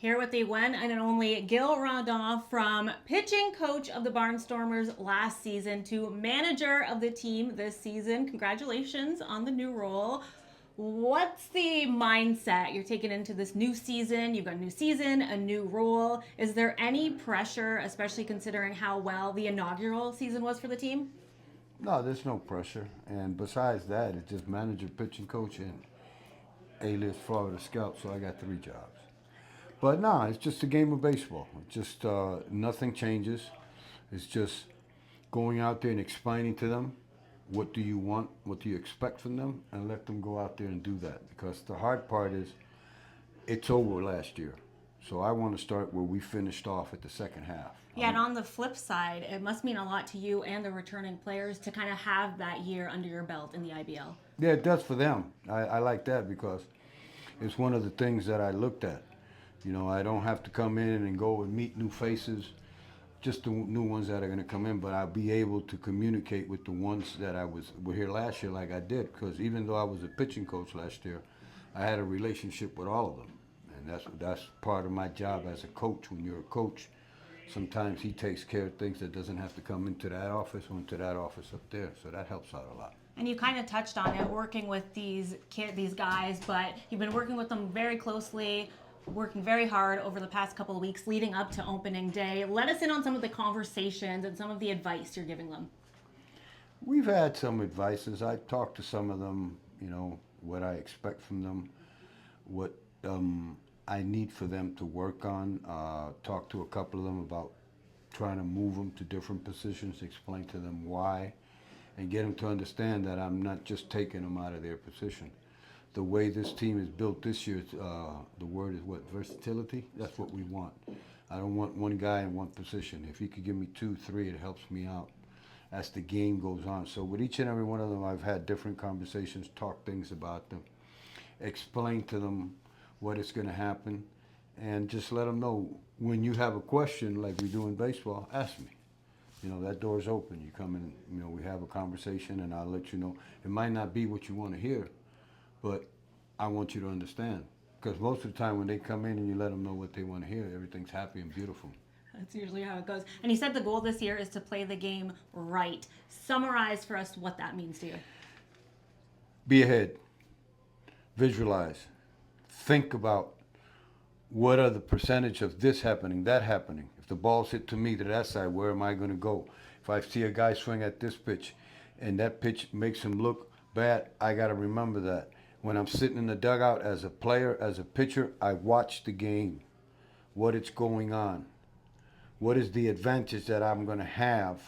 Here with the one and only Gil Rondon, from pitching coach of the Barnstormers last season to manager of the team this season. Congratulations on the new role. What's the mindset you're taking into this new season? You've got a new season, a new role. Is there any pressure, especially considering how well the inaugural season was for the team? No, there's no pressure. And besides that, it's just manager, pitching coach, and A-list Florida scout, so I got 3 jobs. But no, it's just a game of baseball. It's just nothing changes. It's just going out there and explaining to them what do you want, what do you expect from them, and let them go out there and do that. Because the hard part is it's over last year. So I want to start where we finished off at the second half. Yeah, and on the flip side, it must mean a lot to you and the returning players to kind of have that year under your belt in the IBL. Yeah, it does for them. I like that because it's one of the things that I looked at. You know, I don't have to come in and go and meet new faces, just the new ones that are going to come in, but I'll be able to communicate with the ones that were here last year like I did, because even though I was a pitching coach last year, I had a relationship with all of them. And that's part of my job as a coach. When you're a coach, sometimes he takes care of things that doesn't have to come into that office or into that office up there. So that helps out a lot. And you kind of touched on it, working with these guys, but you've been working with them very closely, working very hard over the past couple of weeks leading up to opening day. Let us in on some of the conversations and some of the advice you're giving them. We've had some advices. I talked to some of them, you know, what I expect from them, what I need for them to work on. Talk to a couple of them about trying to move them to different positions, explain to them why, and get them to understand that I'm not just taking them out of their position. The way this team is built this year, the word is what? Versatility? That's what we want. I don't want one guy in one position. If he could give me 2, 3, it helps me out as the game goes on. So with each and every one of them, I've had different conversations, talk things about them, explain to them what is going to happen, and just let them know when you have a question like we do in baseball, ask me. You know, that door's open. You come in, you know, we have a conversation, and I'll let you know. It might not be what you want to hear, but I want you to understand. Because most of the time when they come in and you let them know what they want to hear, everything's happy and beautiful. That's usually how it goes. And you said the goal this year is to play the game right. Summarize for us what that means to you. Be ahead. Visualize. Think about what are the percentage of this happening, that happening. If the ball's hit to me to that side, where am I going to go? If I see a guy swing at this pitch and that pitch makes him look bad, I got to remember that. When I'm sitting in the dugout as a player, as a pitcher, I watch the game, what it's going on. What is the advantage that I'm going to have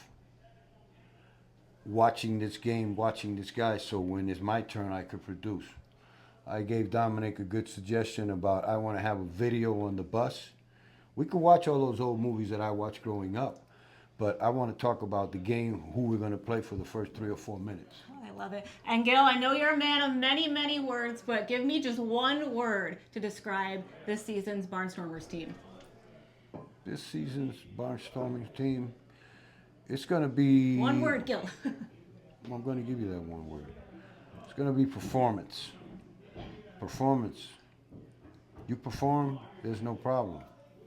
watching this game, watching this guy, so when it's my turn, I could produce. I gave Dominic a good suggestion about I want to have a video on the bus. We could watch all those old movies that I watched growing up, but I want to talk about the game, who we're going to play for the first 3 or 4 minutes. Oh, I love it. And Gil, I know you're a man of many, many words, but give me just one word to describe this season's Barnstormers team. This season's Barnstorming team, it's going to be... One word, Gil. I'm going to give you that one word. It's going to be performance. Performance. You perform, there's no problem.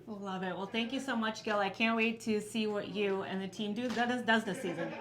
Love it. Well, thank you so much, Gil. I can't wait to see what you and the team does this season.